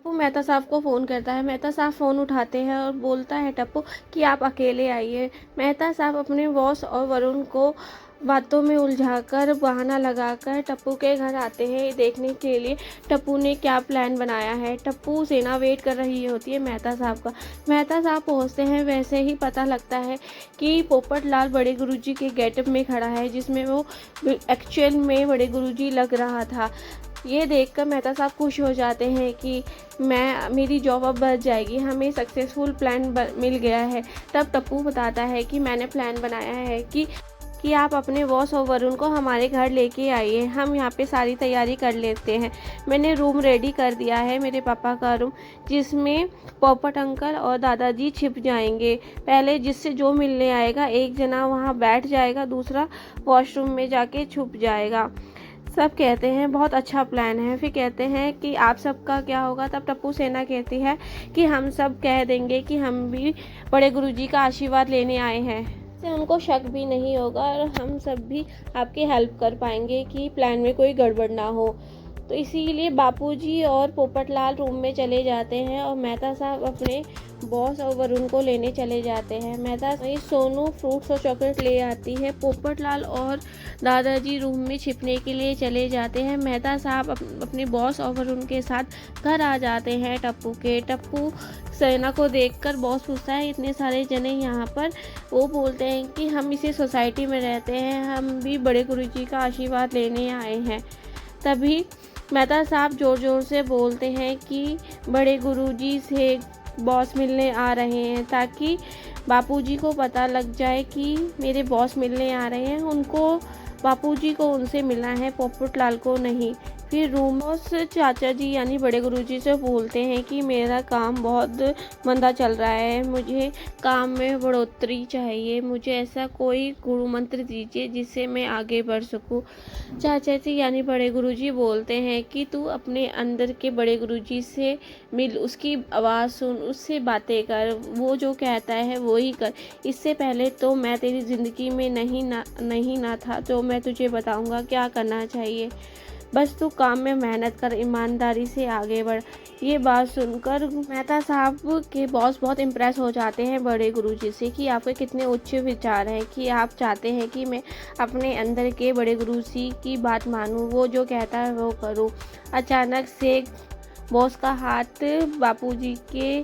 वो मेहता साहब को फ़ोन करता है। मेहता साहब फ़ोन उठाते हैं और बोलता है टप्पू कि आप अकेले आइए। मेहता साहब अपने बॉस और वरुण को बातों में उलझाकर बहाना लगाकर टप्पू के घर आते हैं देखने के लिए टप्पू ने क्या प्लान बनाया है। टप्पू सेना वेट कर रही होती है मेहता साहब का। मेहता साहब पहुंचते हैं, वैसे ही पता लगता है कि पोपट लाल बड़े गुरुजी के गेटअप में खड़ा है, जिसमें वो एक्चुअल में बड़े गुरुजी लग रहा था। ये देखकर मेहता साहब खुश हो जाते हैं कि मेरी जॉब अब बच जाएगी, हमें सक्सेसफुल प्लान मिल गया है। तब टप्पू बताता है कि मैंने प्लान बनाया है कि आप अपने बॉस और वरुण को हमारे घर लेके आइए, हम यहाँ पे सारी तैयारी कर लेते हैं। मैंने रूम रेडी कर दिया है, मेरे पापा का रूम, जिसमें पोपट अंकल और दादाजी छिप जाएंगे। पहले जिससे जो मिलने आएगा एक जना वहाँ बैठ जाएगा, दूसरा वॉशरूम में जाके छुप जाएगा। सब कहते हैं बहुत अच्छा प्लान है। फिर कहते हैं कि आप सबका क्या होगा। तब टप्पू सेना कहती है कि हम सब कह देंगे कि हम भी बड़े गुरुजी का आशीर्वाद लेने आए हैं, इससे उनको शक भी नहीं होगा और हम सब भी आपकी हेल्प कर पाएंगे कि प्लान में कोई गड़बड़ ना हो। तो इसीलिए बापूजी और पोपटलाल रूम में चले जाते हैं और मेहता साहब अपने बॉस और वरुण को लेने चले जाते हैं। मेहता वही सोनू फ्रूट्स और चॉकलेट ले आती है। पोपटलाल और दादाजी रूम में छिपने के लिए चले जाते हैं। मेहता साहब अपने बॉस और वरुण के साथ घर आ जाते हैं टप्पू के। टप्पू सेना को देखकर बॉस पूछता है इतने सारे जने यहाँ पर। वो बोलते हैं कि हम इसी सोसाइटी में रहते हैं, हम भी बड़े गुरुजी का आशीर्वाद लेने आए हैं। तभी मेहता साहब ज़ोर ज़ोर से बोलते हैं कि बड़े गुरुजी से बॉस मिलने आ रहे हैं, ताकि बापूजी को पता लग जाए कि मेरे बॉस मिलने आ रहे हैं। उनको बापूजी को उनसे मिलना है, पोपटलाल को नहीं। फिर रूमोस चाचा जी यानी बड़े गुरुजी से बोलते हैं कि मेरा काम बहुत मंदा चल रहा है, मुझे काम में बढ़ोतरी चाहिए, मुझे ऐसा कोई गुरु मंत्र दीजिए जिससे मैं आगे बढ़ सकूं। चाचा जी यानी बड़े गुरुजी बोलते हैं कि तू अपने अंदर के बड़े गुरुजी से मिल, उसकी आवाज़ सुन, उससे बातें कर, वो जो कहता है वो ही कर। इससे पहले तो मैं तेरी ज़िंदगी में नहीं ना था, तो मैं तुझे बताऊंगा क्या करना चाहिए। बस तू काम में मेहनत कर, ईमानदारी से आगे बढ़। ये बात सुनकर मेहता साहब के बॉस बहुत इम्प्रेस हो जाते हैं बड़े गुरुजी से कि आपके कितने उच्च विचार हैं, कि आप चाहते हैं कि मैं अपने अंदर के बड़े गुरुजी की बात मानूं, वो जो कहता है वो करूं। अचानक से बॉस का हाथ बापूजी के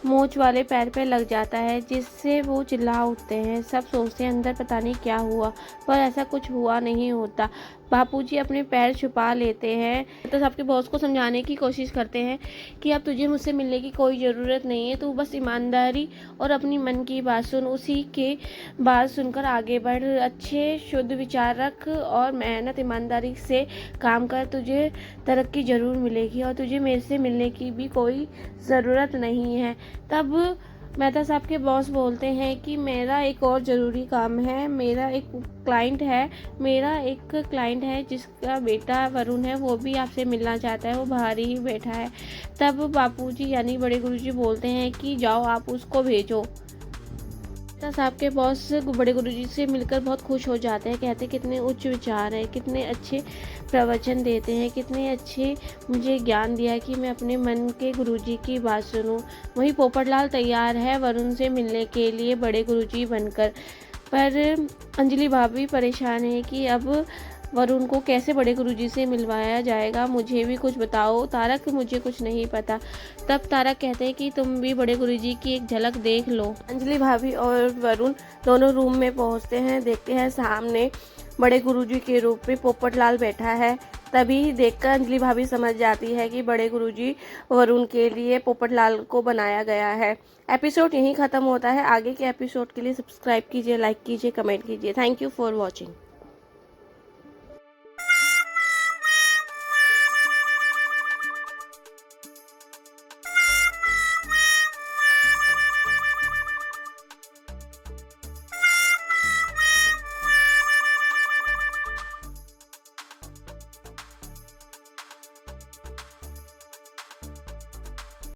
मोच वाले पैर पे लग जाता है, जिससे वो चिल्ला उठते हैं। सब सोचते हैं अंदर पता नहीं क्या हुआ, पर ऐसा कुछ हुआ नहीं होता। बापूजी अपने पैर छुपा लेते हैं। तो सबके बॉस को समझाने की कोशिश करते हैं कि अब तुझे मुझसे मिलने की कोई ज़रूरत नहीं है, तू बस ईमानदारी और अपनी मन की बात सुन, उसी के बात सुनकर आगे बढ़, अच्छे शुद्ध विचार रख और मेहनत ईमानदारी से काम कर, तुझे तरक्की ज़रूर मिलेगी और तुझे मेरे से मिलने की भी कोई ज़रूरत नहीं है। तब मेहता साहब के बॉस बोलते हैं कि मेरा एक और ज़रूरी काम है, मेरा एक क्लाइंट है जिसका बेटा वरुण है, वो भी आपसे मिलना चाहता है, वो बाहर ही बैठा है। तब बापूजी यानी बड़े गुरुजी बोलते हैं कि जाओ आप उसको भेजो। मेहता साहब के बॉस बड़े गुरुजी से मिलकर बहुत खुश हो जाते हैं, कहते हैं कितने उच्च विचार हैं, कितने अच्छे प्रवचन देते हैं, कितने अच्छे मुझे ज्ञान दिया कि मैं अपने मन के गुरुजी की बात सुनूं। वहीं पोपटलाल तैयार है वरुण से मिलने के लिए बड़े गुरुजी बनकर, पर अंजलि भाभी परेशान है कि अब वरुण को कैसे बड़े गुरुजी से मिलवाया जाएगा, मुझे भी कुछ बताओ तारक, मुझे कुछ नहीं पता। तब तारक कहते हैं कि तुम भी बड़े गुरुजी की एक झलक देख लो। अंजलि भाभी और वरुण दोनों रूम में पहुंचते हैं, देखते हैं सामने बड़े गुरुजी के रूप में पोपटलाल बैठा है। तभी देखकर अंजलि भाभी समझ जाती है कि बड़े गुरुजी वरुण के लिए पोपटलाल को बनाया गया है। एपिसोड यहीं ख़त्म होता है। आगे के एपिसोड के लिए सब्सक्राइब कीजिए, लाइक कीजिए, कमेंट कीजिए। Thank you for watching.